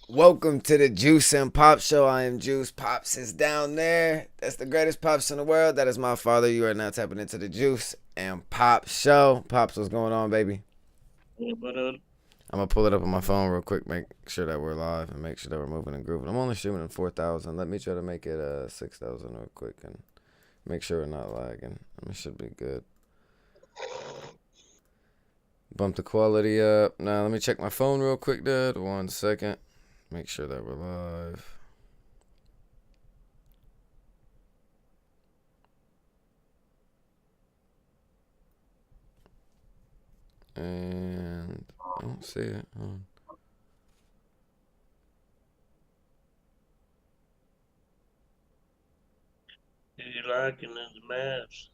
Welcome to the Juice and Pop Show. I am Juice. Pops is down there. That's the greatest Pops in the world. That is my father. You are now tapping into the Juice and Pop Show. Pops, what's going on, baby? I'm going to pull it up on my phone real quick, make sure that we're live, and make sure that we're moving and grooving. I'm only streaming in 4,000. Let me try to make it 6,000 real quick and make sure we're not lagging. It should be good. Bump the quality up. Now, let me check my phone real quick, Dad. 1 second. Make sure that we're live. And I don't see it. Who you liking in the Mavs?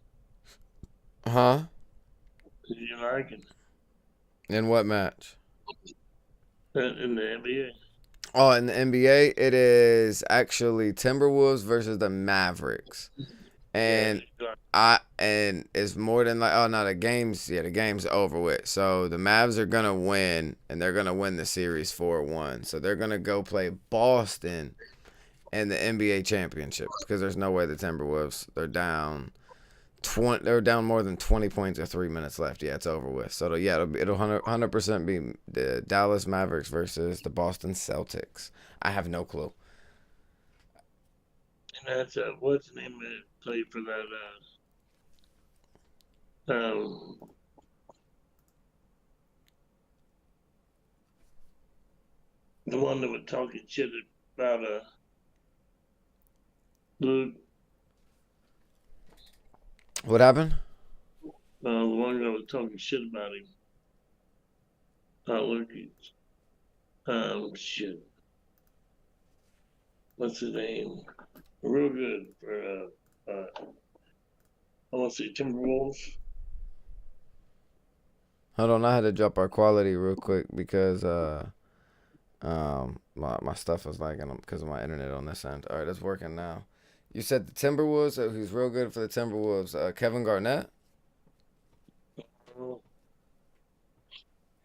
Huh? Who you liking In what match? in the NBA? Oh, in the NBA, it is actually Timberwolves versus the Mavericks. And it's more than like, oh no, the game's over with. So the Mavs are gonna win, and they're gonna win the series 4-1. So they're gonna go play Boston in the NBA championship because there's no way the Timberwolves they're down more than 20 points with 3 minutes left. Yeah, it's over with. So it'll 100% be the Dallas Mavericks versus the Boston Celtics. I have no clue. And that's what's the name that played for that? The one that was talking shit about Luke. What happened? The one that was talking shit about him. Luke. Shit. What's his name? Real good for I want to say Timberwolves. Hold on, I had to drop our quality real quick because my stuff was lagging because of my internet on this end. All right, it's working now. You said the Timberwolves. Who's real good for the Timberwolves? Kevin Garnett.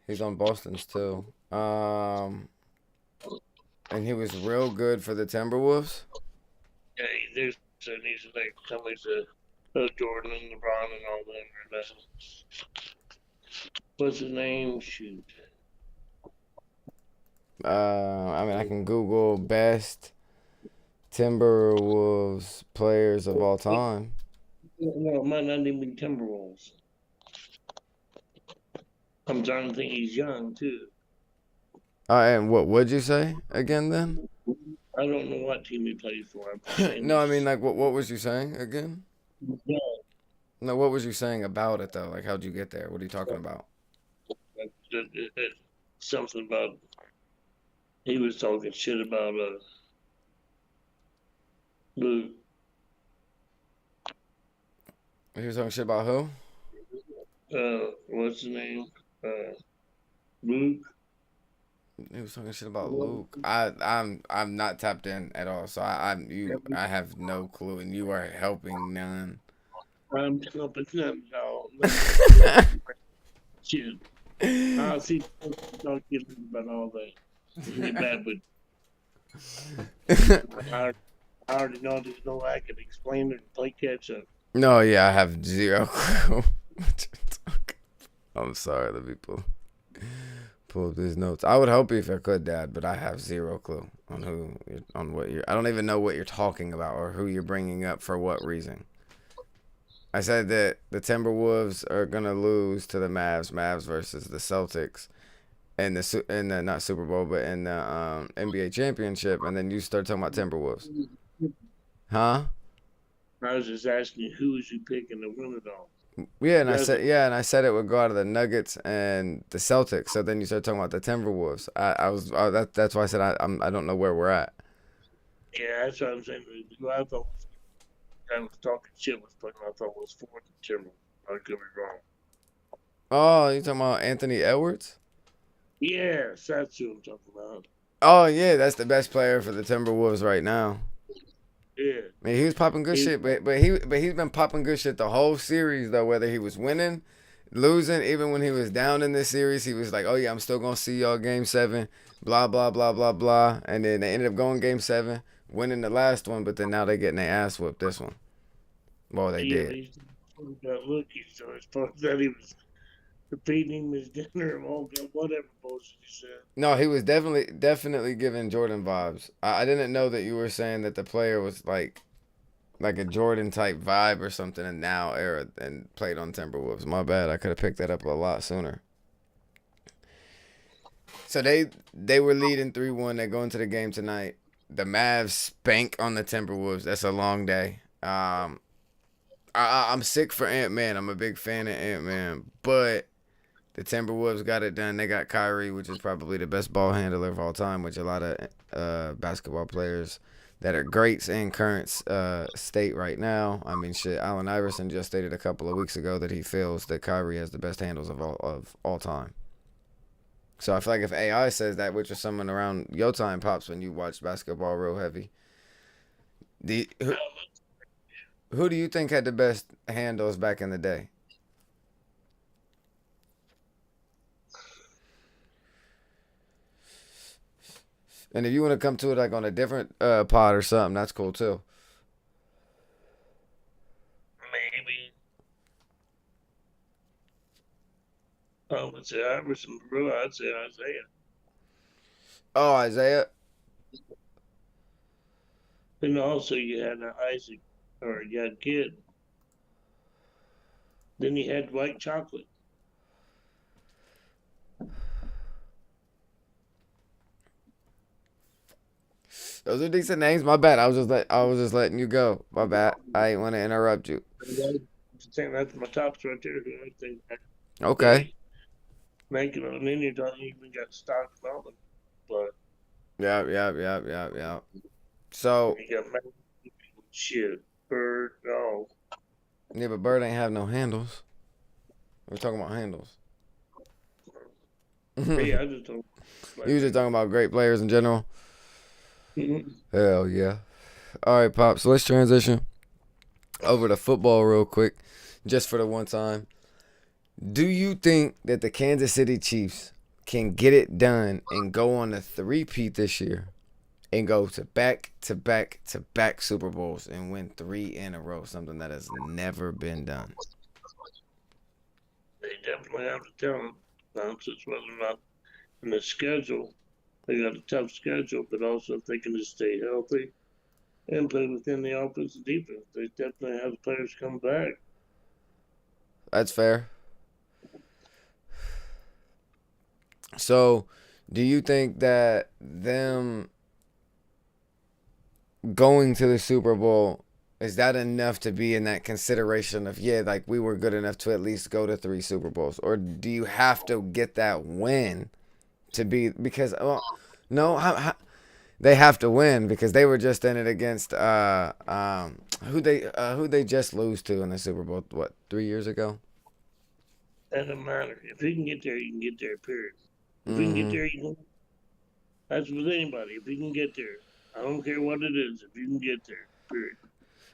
He's on Boston's too. And he was real good for the Timberwolves. Yeah, he's like somebody's Jordan and LeBron and all them. What's his name? Shoot. I can Google best Timberwolves players of all time. No, it might not even be Timberwolves. I'm trying to think he's young too. And what would you say again then? I don't know what team he plays for. No, I mean like what was you saying again? Yeah. No, what was you saying about it though? Like how'd you get there? What are you talking about? Something about he was talking shit about Luke. He was talking shit about who? What's his name? Luke. He was talking shit about Luke. I'm not tapped in at all, so I have no clue, and you are helping none. I'm helping none, no. Shit. I'll see. Don't get about all that. Get bad, but I already know there's no way I can explain it and play catch up. No, yeah, I have zero clue. I'm sorry, let me pull up these notes. I would help you if I could, Dad, but I have zero clue on what you're. I don't even know what you're talking about or who you're bringing up for what reason. I said that the Timberwolves are gonna lose to the Mavs versus the Celtics, in the not Super Bowl, but in the NBA championship, and then you start talking about Timberwolves, huh? I was just asking you who was you picking to win it all. Yeah, and I said it would go out of the Nuggets and the Celtics. So then you started talking about the Timberwolves. That's why I said I don't know where we're at. Yeah, that's what I'm saying. Who I thought I was talking shit was putting I thought was for the Timberwolves. I could be wrong. Oh, you talking about Anthony Edwards? Yes, that's who I'm talking about. Oh yeah, that's the best player for the Timberwolves right now. Yeah. I mean, he was popping good shit, but he's been popping good shit the whole series though. Whether he was winning, losing, even when he was down in this series, he was like, "Oh yeah, I'm still gonna see y'all game 7, blah blah blah blah blah," and then they ended up going game 7, winning the last one, but then now they getting their ass whooped this one. Well, they Yeah, did. he's got lucky. So as far as that, he was repeating his dinner and all whatever bullshit he said. No, he was definitely giving Jordan vibes. I didn't know that you were saying that the player was like a Jordan type vibe or something in now era and played on Timberwolves. My bad. I could have picked that up a lot sooner. So they were leading 3-1. They go into the game tonight. The Mavs spank on the Timberwolves. That's a long day. I'm sick for Ant-Man. I'm a big fan of Ant-Man, but the Timberwolves got it done. They got Kyrie, which is probably the best ball handler of all time, which a lot of basketball players that are greats in current state right now. I mean, shit. Allen Iverson just stated a couple of weeks ago that he feels that Kyrie has the best handles of all time. So I feel like if AI says that, which is someone around your time, pops, when you watch basketball real heavy, the who do you think had the best handles back in the day? And if you want to come to it like on a different pod or something, that's cool too. Maybe. I would say Iverson, bro. I'd say Isaiah. Oh, Isaiah. And also you had Isaac, or you had Kid. Then you had White Chocolate. Those are decent names. My bad. I was just letting you go. My bad. I ain't want to interrupt you. I think that's my tops right there. I think Okay. they make it on. Then you don't even got Stock Melvin, but Yeah. So you got shit, Bird, no. yeah, but Bird ain't have no handles. We're talking about handles. Hey, You I just don't like was just talking about great players in general. it. Hell yeah. All right, Pop. So let's transition over to football real quick, just for the one time. Do you think that the Kansas City Chiefs can get it done and go on a three-peat this year and go to back Super Bowls and win 3 in a row, something that has never been done? They definitely have to tell them. Just whether or not in the schedule, they got a tough schedule, but also if they can just stay healthy and play within the offense and defense, they definitely have players come back. That's fair. So, do you think that them going to the Super Bowl is that enough to be in that consideration of yeah, like we were good enough to at least go to 3 Super Bowls, or do you have to get that win to be because no, they have to win because they were just in it against who they just lose to in the Super Bowl 3 years ago. That doesn't matter. If you can get there, you can get there. Period. If you can get Mm-hmm. there, you can. That's with anybody. If you can get there, I don't care what it is. If you can get there, period.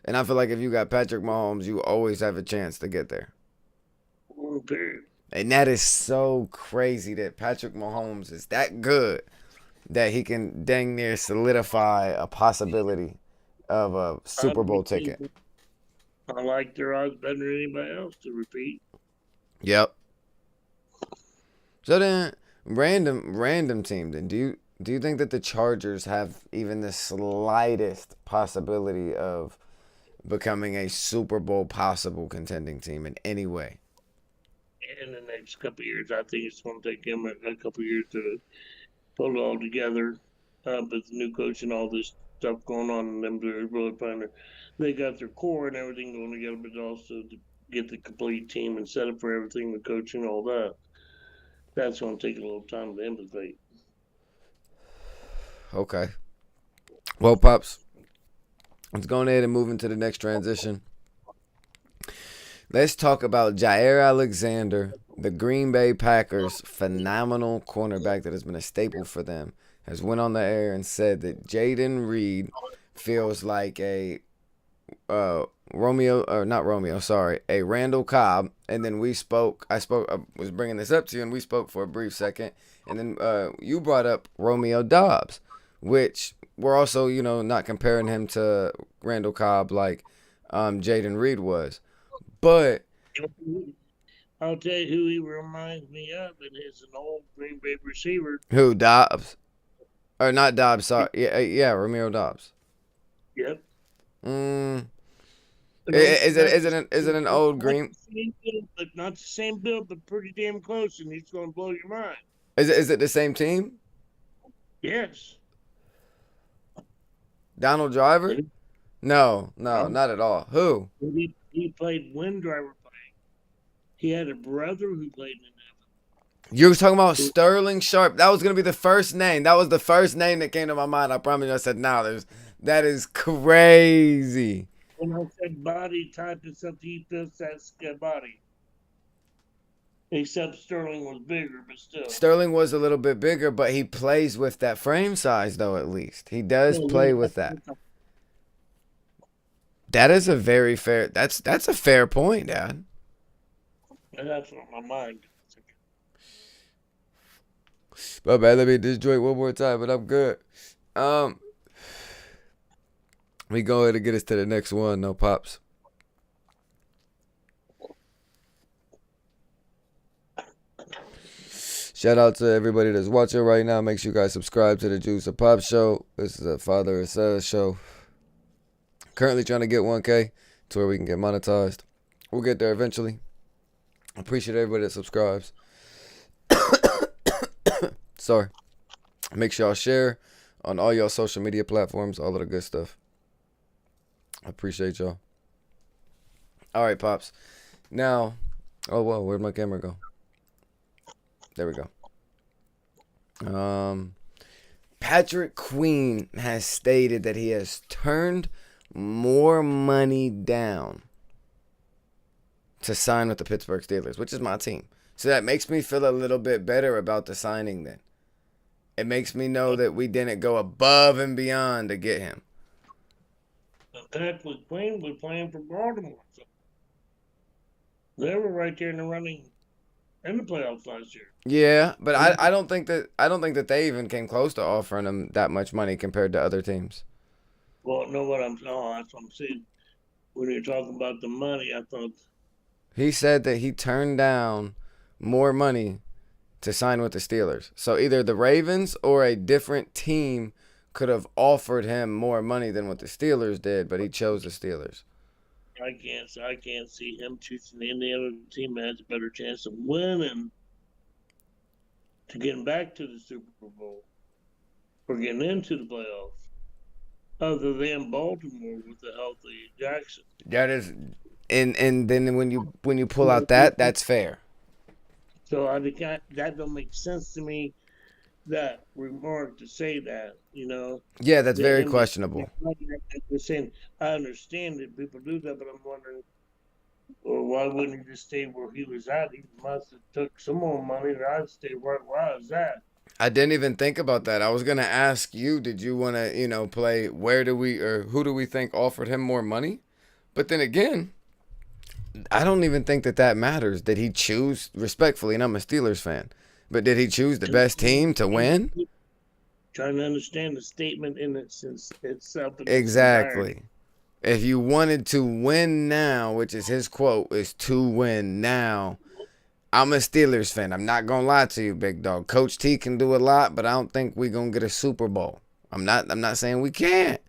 And I feel like if you got Patrick Mahomes, you always have a chance to get there. Period. And that is so crazy that Patrick Mahomes is that good that he can dang near solidify a possibility of a Super Bowl ticket. I like their odds better than anybody else to repeat. Yep. So then, random team. Then do you think that the Chargers have even the slightest possibility of becoming a Super Bowl possible contending team in any way? In the next couple of years, I think it's going to take them a couple of years to pull it all together. But the new coach and all this stuff going on, and them they're really trying to. They got their core and everything going together, but also to get the complete team and set up for everything, the coaching, all that. That's going to take a little time to implement. Okay. Well, pops, let's go ahead and move into the next transition. Let's talk about Jair Alexander, the Green Bay Packers' phenomenal cornerback that has been a staple for them, has went on the air and said that Jaden Reed feels like a Romeo, or not Romeo, sorry, a Randall Cobb, and then we spoke. I was bringing this up to you, and we spoke for a brief second, and then you brought up Romeo Dobbs, which we're also, not comparing him to Randall Cobb like Jaden Reed was, but I'll tell you who he reminds me of, and it's an old Green Bay receiver. who Dobbs or not Dobbs? Sorry, yeah, Romeo Dobbs. Yep. Mm, is it an old Not green? the same build, but not the same build, but pretty damn close, and he's going to blow your mind. Is it the same team? Yes. Donald Driver? And No, um, not at all. Who? he played Wind Driver play. He had a brother who played in You were talking about it. Sterling Sharp. That was gonna be the first name. That was the first name that came to my mind. I promise you. I said, "No, that is crazy." When I said body type and something, he fits that body. Except Sterling was bigger, but still. Sterling was a little bit bigger, but he plays with that frame size, though. At least he does No, play with that. That is a very fair. That's a fair point, Dad. that's on my mind. But man, let me disjoint one more time, but I'm good. Um, we go ahead and get us to the next one. No pops. Shout out to everybody that's watching right now. Make sure you guys subscribe to the Juice of Pop show. This is a father and son show. Currently trying to get 1K to where we can get monetized. We'll get there eventually. Appreciate everybody that subscribes. Sorry. Make sure y'all share on all y'all social media platforms, all of the good stuff. I appreciate y'all. All right, Pops. Now, oh, whoa, where'd my camera go? There we go. Patrick Queen has stated that he has turned more money down to sign with the Pittsburgh Steelers, which is my team. So that makes me feel a little bit better about the signing then. It makes me know that we didn't go above and beyond to get him. Patrick Queen was playing for Baltimore. So they were right there in the running in the playoffs last year. Yeah, but I don't think that they even came close to offering him that much money compared to other teams. Well, no, that's what I'm saying. When you're talking about the money, I thought He said that he turned down more money to sign with the Steelers. So either the Ravens or a different team could have offered him more money than what the Steelers did, but he chose the Steelers. I can't see him choosing any other team that has a better chance of winning to getting back to the Super Bowl or getting into the playoffs, other than Baltimore with the healthy Jackson. That is, and then when you pull out that's fair. So that don't make sense to me. That remark to say that, Yeah, that's that very him questionable. just saying, I understand that people do that, but I'm wondering, well, why wouldn't he just stay where he was at? He must have took some more money, and I'd stay right where I was at. I didn't even think about that. I was gonna ask you, did you want to, play where do we or who do we think offered him more money? But then again, I don't even think that matters. Did he choose respectfully? And I'm a Steelers fan, but did he choose the best team to win? Trying to understand the statement in itself in its entirety. Exactly. If you wanted to win now, which is his quote, is to win now. I'm a Steelers fan. I'm not gonna lie to you, big dog. Coach T can do a lot, but I don't think we're gonna get a Super Bowl. I'm not saying we can't.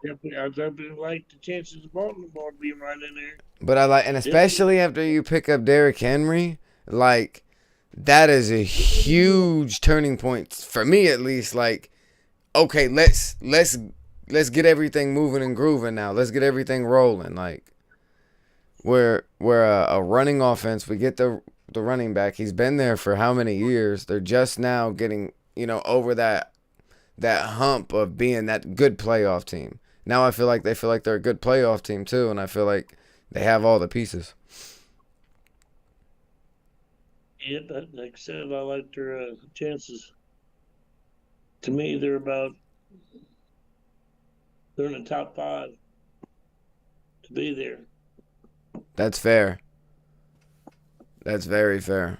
I definitely like the chances of Baltimore being right in there. But I like, and especially after you pick up Derrick Henry, like that is a huge turning point for me, at least. Like, okay, let's get everything moving and grooving now. Let's get everything rolling. Like, we're a running offense. We get the running back. He's been there for how many years? They're just now getting over that hump of being that good playoff team. Now I feel like they feel like they're a good playoff team too, and I feel like they have all the pieces. Yeah, but like I said, I like their chances. To me, they're in the top five. to be there. That's fair. That's very fair.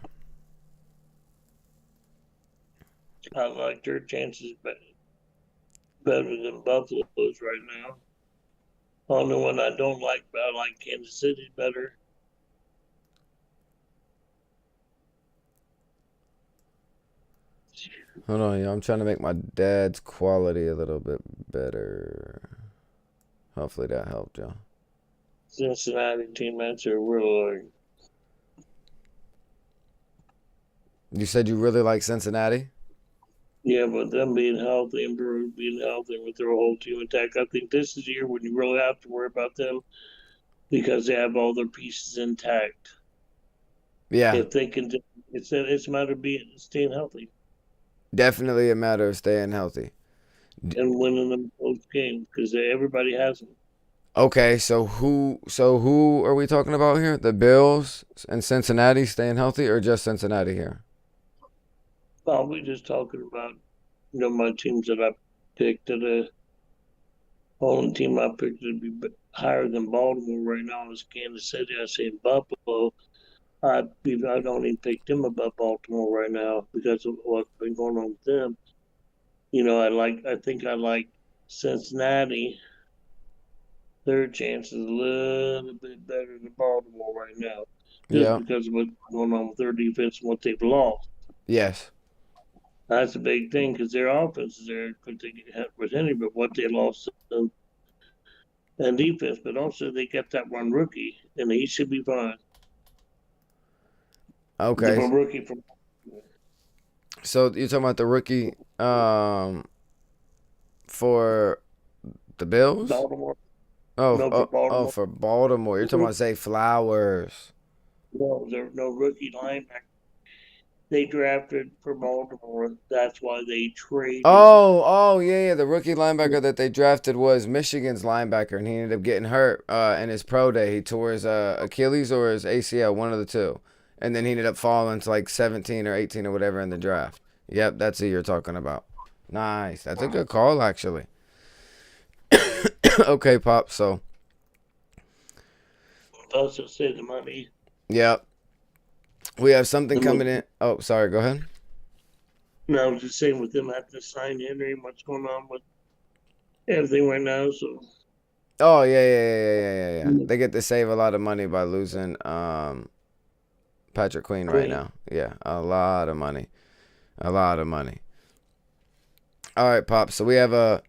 I like their chances better than Buffalo's right now. Only one I don't like, but I like Kansas City better. Hold on, y'all. I'm trying to make my dad's quality a little bit better. Hopefully that helped, y'all. Cincinnati team, that's a real. You said you really like Cincinnati? Yeah, but them being healthy and Brewer being healthy with their whole team attack, I think this is the year when you really have to worry about them because they have all their pieces intact. Yeah, If they can, it's a matter of staying healthy definitely a matter of staying healthy. and winning them close games because everybody has them. Okay, so who are we talking about here? The Bills and Cincinnati staying healthy, or just Cincinnati here? Probably just talking about my teams that I picked. That only team I picked to be higher than Baltimore right now is Kansas City. I say Buffalo. I don't even pick them above Baltimore right now because of what's been going on with them. I think I like Cincinnati. Their chances a little bit better than Baltimore right now, just Yeah. because of what's going on with their defense and what they've lost. Yes. That's a big thing because their offense is there could they get hit with any but what they lost and defense, but also they got that one rookie and he should be fine. The Okay. rookie from So you're talking about the rookie for the Bills? Baltimore. Oh, No, for oh, oh, Baltimore. for Baltimore. You're talking about Zay Flowers. No, there's no rookie linebacker. They drafted for Baltimore. That's why they traded. Oh, yeah. The rookie linebacker that they drafted was Michigan's linebacker, and he ended up getting hurt in his pro day. He tore his Achilles or his ACL, one of the two, and then he ended up falling to like 17 or 18 or whatever in the draft. Yep, that's who you're talking about. Nice. That's a good call, actually. Okay, Pop. So, Also say the money. yep, we have something The coming money. in. Oh, sorry. Go ahead. No, I was just saying with them having to sign Henry, what's going on with everything right now. So Oh, yeah. They get to save a lot of money by losing Patrick Queen right Queen. now. Yeah, a lot of money. A lot of money. All right, Pop. So we have a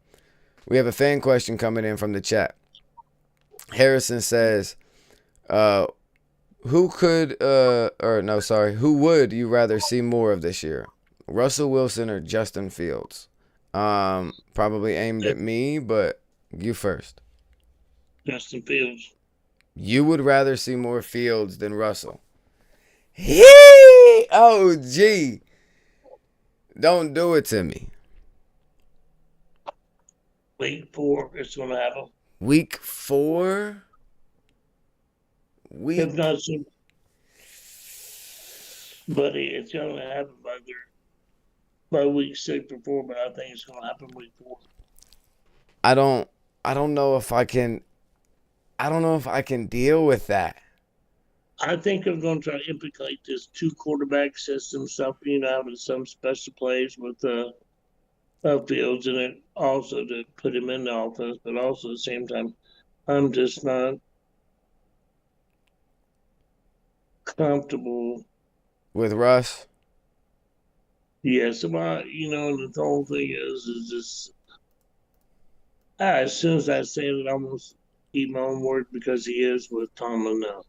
fan question coming in from the chat. Harrison says, uh, who would you rather see more of this year? Russell Wilson or Justin Fields? Probably aimed at me, but you first. Justin Fields. You would rather see more Fields than Russell. Hee! Oh, gee. Don't do it to me. Week 4, it's going to happen. Week 4? If Week. not soon, but it's going to happen by week 6 or 4. But I think it's going to happen week 4. I don't I don't know if I can deal with that. I think I'm going to try to implicate this 2 quarterback system stuff. Having some special plays with Fields in it, also to put him in the offense, but also at the same time, I'm just not comfortable. With Russ? Yes, the whole thing is just as soon as I say it, I almost eat my own word because he is with Tomlin now,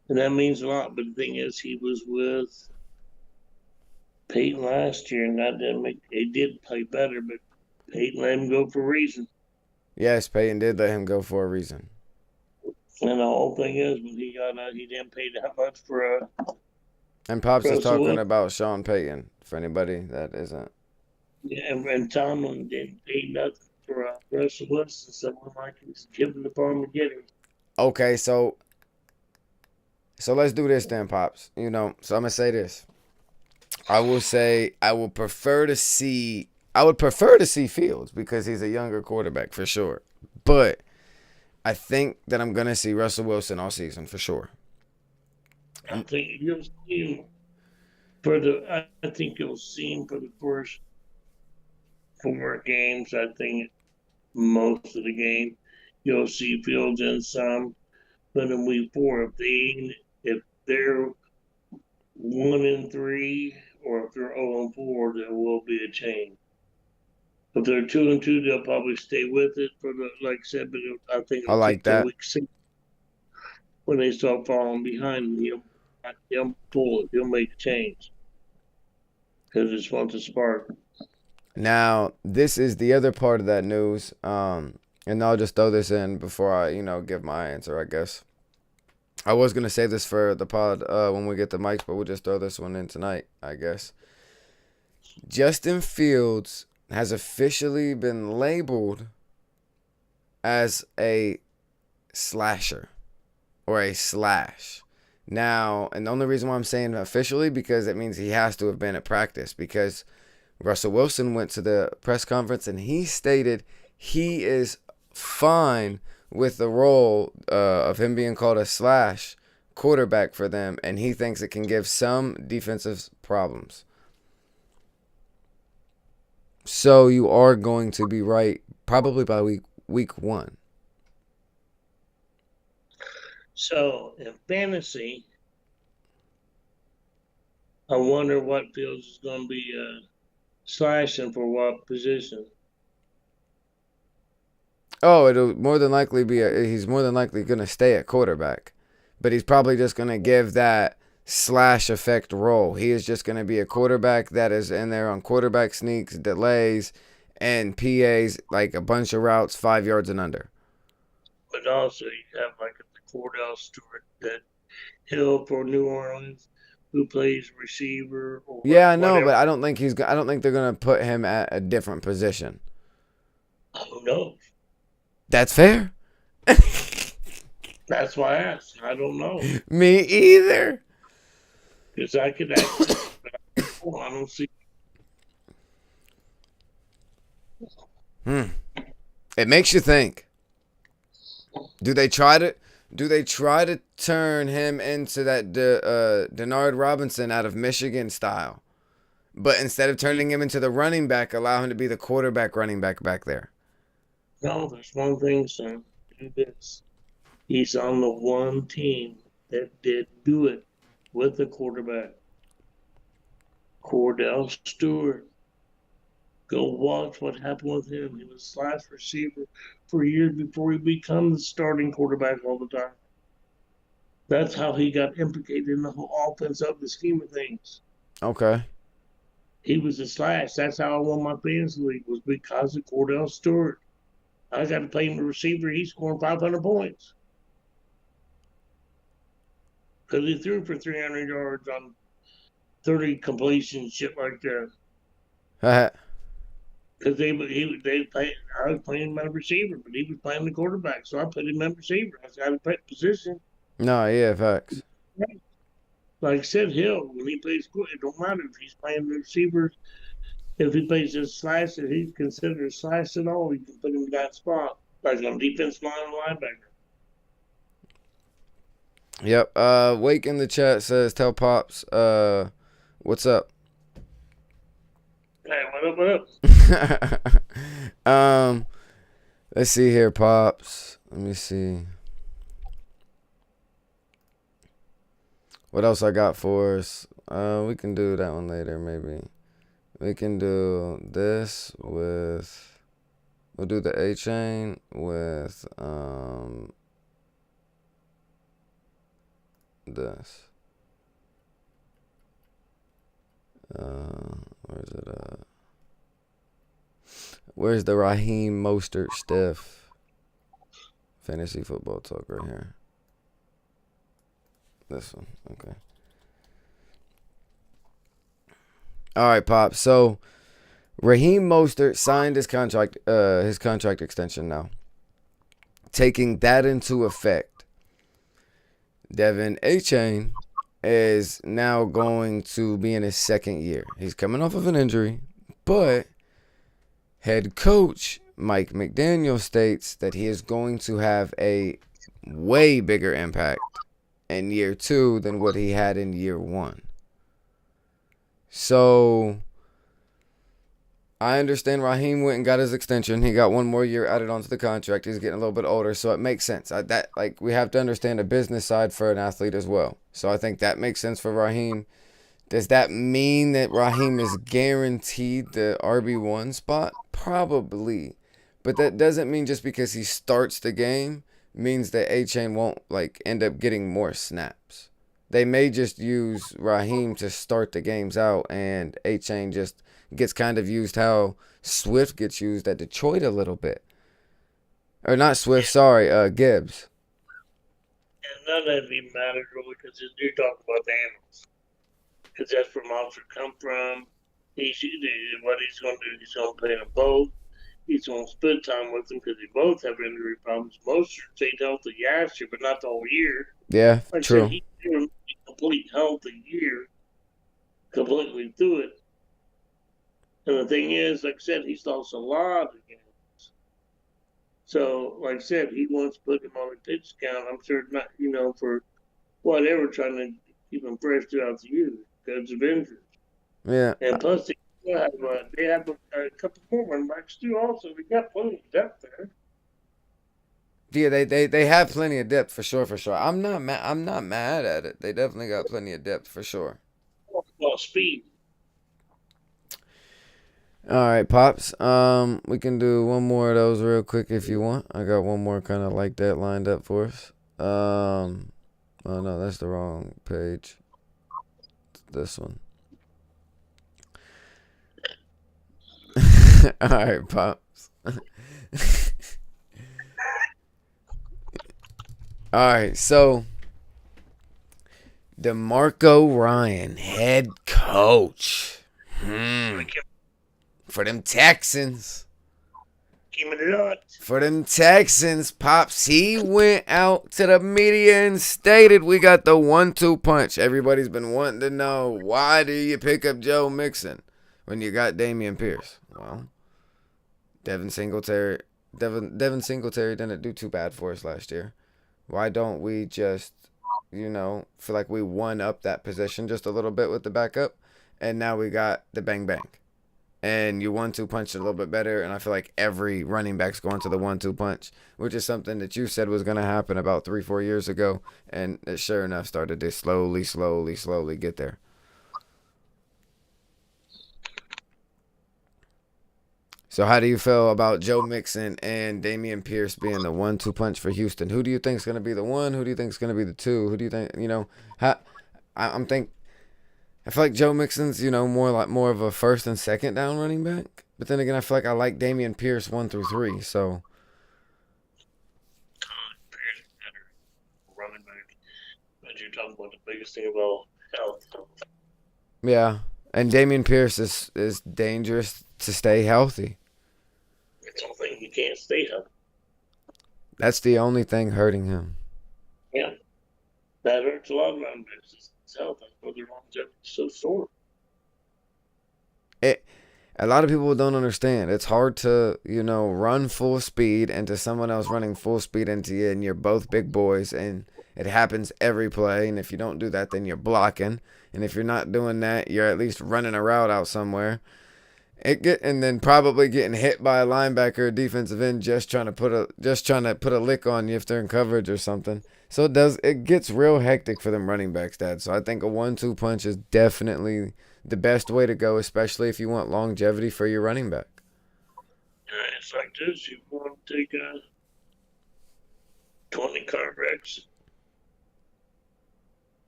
and that means a lot. But the thing is, he was with Peyton last year, and that didn't make. He did play better, but Peyton let him go for a reason. Yes, Peyton did let him go for a reason. And the whole thing is, when he got out, he didn't pay that much for And Pops is Russell talking Wilson. about Sean Payton, for anybody that isn't. Yeah, and Tomlin didn't pay nothing for Russell Wilson. Someone like him was giving the farm to get him. Okay, so let's do this then, Pops. So I'm gonna say this. I will say I would prefer to see Fields because he's a younger quarterback for sure. But I think that I'm gonna see Russell Wilson all season for sure. I think you'll see him for the. I think you'll see him for the first 4 games. I think most of the game you'll see Fields in some, but in week 4, if they're 1-3 or if they're 0-4, there will be a change. If they're 2-2, they'll probably stay with it for the like I said. But I think I it'll like take till that. week 6 when they start falling behind. He'll pull it. He'll make a change because it's wants to spark. Now, this is the other part of that news. And I'll just throw this in before I, give my answer, I guess. I was going to say this for the pod when we get the mics, but we'll just throw this one in tonight, I guess. Justin Fields has officially been labeled as a slasher or a slash. Now, and the only reason why I'm saying officially because it means he has to have been at practice because Russell Wilson went to the press conference and he stated he is fine with the role of him being called a slash quarterback for them, and he thinks it can give some defensive problems. So you are going to be right probably by week 1. So in fantasy, I wonder what Fields is going to be slashing for what position. Oh, it'll more than likely be he's more than likely going to stay at quarterback. But he's probably just going to give that slash effect role. He is just going to be a quarterback that is in there on quarterback sneaks, delays, and PAs, like a bunch of routes 5 yards and under. But also you have like the Cordell Stewart that Hill for New Orleans who plays receiver or Yeah, I know, whatever. but I don't think they're going to put him at a different position. Who knows? That's fair. That's why I asked. I don't know. Me either. Because I could actually, I don't see. It makes you think. Do they try to turn him into that Denard Robinson out of Michigan style? But instead of turning him into the running back, allow him to be the quarterback running back there. No, there's one thing, son. Do this. He's on the one team that did do it with the quarterback. Cordell Stewart. Go watch what happened with him. He was slash receiver for years before he became the starting quarterback all the time. That's how he got implicated in the whole offense of the scheme of things. Okay. He was a slash. That's how I won my fantasy league was because of Cordell Stewart. I got to play him a receiver. He's scoring 500 points because he threw for 300 yards on 30 completions, shit like that. Because I was playing my receiver, but he was playing the quarterback, so I put him in receiver. I got to play position. No, yeah, facts. Like I said, Hill, when he plays, it don't matter if he's playing the receivers. If he plays a slash, if he's considered a slash at all, you can put him in that spot, like on defense line linebacker. Yep. Wake in the chat says, "Tell Pops, what's up?" Hey, what up? Let's see here, Pops. Let me see. What else I got for us? We can do that one later, maybe. We can do this with. We'll do the A chain with this. Where's it at? Where's the Raheem Mostert Steph fantasy football talk right here? This one, okay. All right, Pop. So Raheem Mostert signed his contract extension now. Taking that into effect, Devin Achane is now going to be in his second year. He's coming off of an injury, but head coach Mike McDaniel states that he is going to have a way bigger impact in year 2 than what he had in year 1. So I understand Raheem went and got his extension. He got one more year added onto the contract. He's getting a little bit older, so it makes sense. We have to understand the business side for an athlete as well. So I think that makes sense for Raheem. Does that mean that Raheem is guaranteed the RB1 spot? Probably. But that doesn't mean just because he starts the game means that A-Chain won't end up getting more snaps. They may just use Raheem to start the games out, and A-Chain just gets kind of used how Swift gets used at Detroit a little bit. Or not Swift, sorry, Gibbs. And none of that even matters really because you're talking about the animals. Because that's where Monster come from. What he's going to do, he's going to play them both. He's going to spend time with them because they both have injury problems. Most stayed healthy last year, but not the whole year. Yeah, like true. I said, he's doing a complete healthy year, completely through it. And the thing is, like I said, he's lost a lot of games. So, like I said, he wants to put him on a pitch count. I'm sure not, for whatever, trying to keep him fresh throughout the year because of injuries. Yeah. And plus, they have a couple more running backs too. Also, we got plenty of depth there. Yeah, they have plenty of depth for sure. I'm not mad at it. They definitely got plenty of depth for sure. Well, speed. All right, Pops. We can do one more of those real quick if you want. I got one more kind of like that lined up for us. Oh no, that's the wrong page. It's this one. All right, Pops. All right, so DeMarco Ryan, head coach. For them Texans. For them Texans, Pops, he went out to the media and stated we got the 1-2 punch. Everybody's been wanting to know, why do you pick up Joe Mixon when you got Dameon Pierce? Well, Devin Singletary didn't do too bad for us last year. Why don't we just, feel like we won up that position just a little bit with the backup, and now we got the bang bang. And you 1-2 punch it a little bit better, and I feel like every running back's going to the 1-2 punch, which is something that you said was going to happen about 3-4 years ago, and it sure enough started to slowly get there. So how do you feel about Joe Mixon and Dameon Pierce being the 1-2 punch for Houston? Who do you think is going to be the 1? Who do you think is going to be the 2? Who do you think, I feel like Joe Mixon's, more of a first and second down running back. But then again, I feel like I like Dameon Pierce 1 through 3. So Pierce is better running back. But you're talking about the biggest thing about health. Yeah, and Dameon Pierce is dangerous to stay healthy. It's the only thing he can't stay healthy. That's the only thing hurting him. Yeah, that hurts a lot of running backs. It's health. That's why their longevity is so short. A lot of people don't understand. It's hard to, run full speed into someone else running full speed into you, and you're both big boys, and it happens every play. And if you don't do that, then you're blocking. And if you're not doing that, you're at least running a route out somewhere. And then probably getting hit by a linebacker or defensive end just trying to put a lick on you if they're in coverage or something. So it gets real hectic for them running backs, Dad. So I think a 1-2 punch is definitely the best way to go, especially if you want longevity for your running back. It's like this. You want to take 20 car wrecks.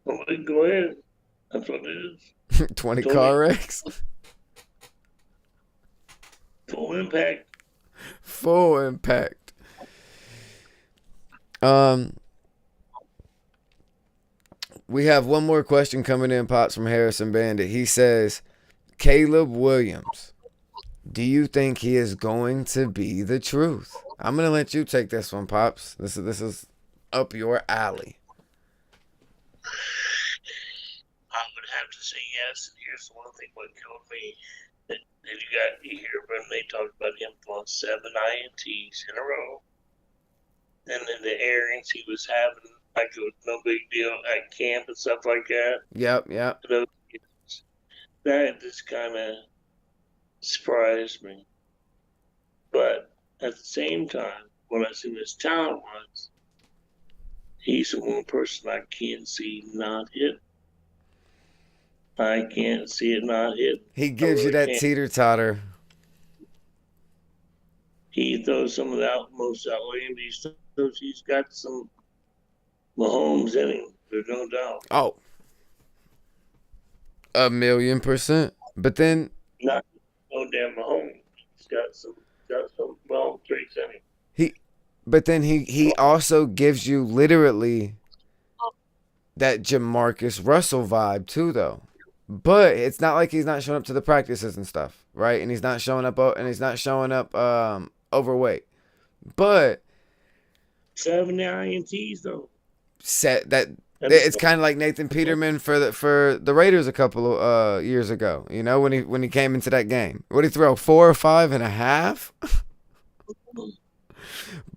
Well, go ahead. That's what it is. 20 car wrecks? Full impact. Full impact. We have one more question coming in, Pops, from Harrison Bandit. He says, Caleb Williams, do you think he is going to be the truth? I'm going to let you take this one, Pops. This is up your alley. I would have to say yes. And here's the one thing what killed me. That you hear when they talked about him throwing 7 INTs in a row. And then the airings he was having, like it was no big deal at camp and stuff like that. Yep, yep. That just kind of surprised me. But at the same time, what I seen his talent was, he's the one person I can't see not hit. I can't see it not hit. He gives you that teeter-totter. He throws some of the most outlandish stuff. He's got some Mahomes in him. There's no doubt. Oh. 1,000,000%. But then... Not no damn Mahomes. He's got some well traits in him. But then he also gives you literally that Jamarcus Russell vibe too, though. But it's not like he's not showing up to the practices and stuff, right? And he's not showing up overweight. But 7 INTs though. It's kind of like Nathan Peterman for the Raiders a couple of years ago. You know, when he came into that game, what did he throw, 4 or 5.5?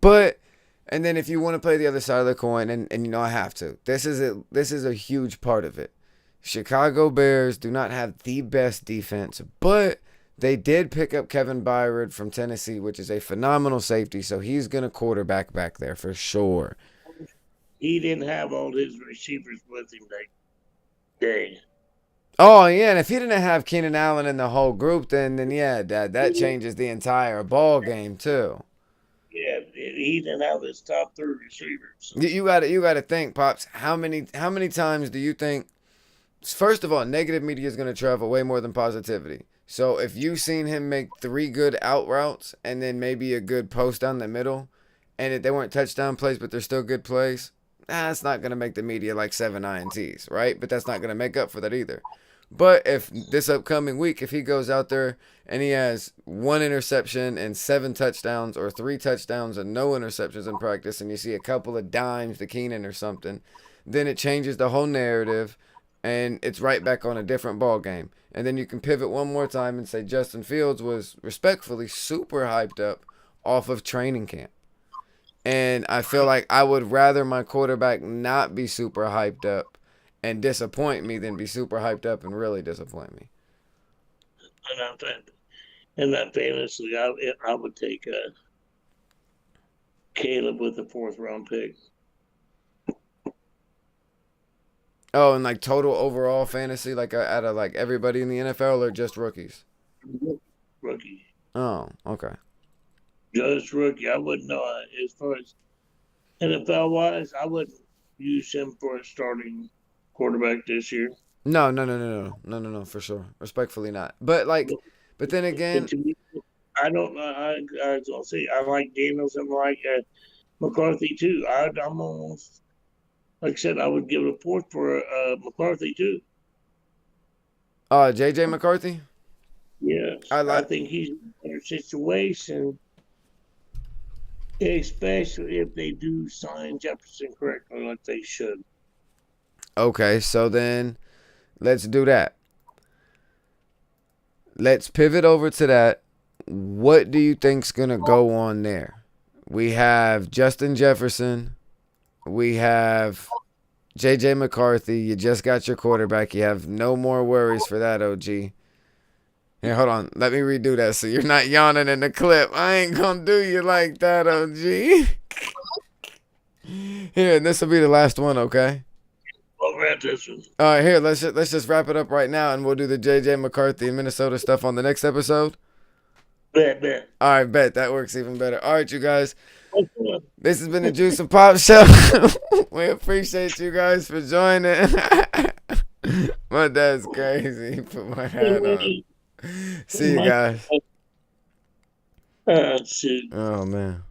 But and then if you want to play the other side of the coin, and you know I have to, this is a huge part of it. Chicago Bears do not have the best defense, but they did pick up Kevin Byard from Tennessee, which is a phenomenal safety, so he's going to quarterback back there for sure. He didn't have all his receivers with him that day. Oh, yeah, and if he didn't have Keenan Allen in the whole group, then yeah, that changes the entire ball game, too. Yeah, he didn't have his top 3 receivers. You got to think, Pops, how many times do you think... First of all, negative media is going to travel way more than positivity. So if you've seen him make 3 good out routes and then maybe a good post down the middle, and they weren't touchdown plays, but they're still good plays, that's not going to make the media like 7 INTs, right? But that's not going to make up for that either. But if this upcoming week, if he goes out there and he has 1 interception and 7 touchdowns, or 3 touchdowns and no interceptions in practice, and you see a couple of dimes to Keenan or something, then it changes the whole narrative. And it's right back on a different ball game. And then you can pivot one more time and say Justin Fields was respectfully super hyped up off of training camp. And I feel like I would rather my quarterback not be super hyped up and disappoint me than be super hyped up and really disappoint me. And that fantasy, I would take Caleb with the 4th round pick. Oh, and like total overall fantasy, like out of like everybody in the NFL, or just rookies? Rookie. Oh, okay. Just rookie. I wouldn't know. As far as NFL wise, I wouldn't use him for a starting quarterback this year. No, for sure. Respectfully not. But then again, I don't know. I was gonna say I like Daniels and like McCarthy too. I'm almost. Like I said, I would give it a 4th for McCarthy, too. JJ McCarthy? Yes. I think he's in a better situation, especially if they do sign Jefferson correctly like they should. Okay, so then let's do that. Let's pivot over to that. What do you think's going to go on there? We have Justin Jefferson. We have J.J. McCarthy. You just got your quarterback. You have no more worries for that, OG. Here, hold on. Let me redo that so you're not yawning in the clip. I ain't going to do you like that, OG. Here, this will be the last one, okay? I'll wrap this one. All right, here, let's just wrap it up right now, and we'll do the J.J. McCarthy and Minnesota stuff on the next episode. Bet. All right, bet. That works even better. All right, you guys. This has been the Juice and Pop Show. We appreciate you guys for joining. My dad's crazy. He put my hat on. See you guys. Shoot. Oh, man.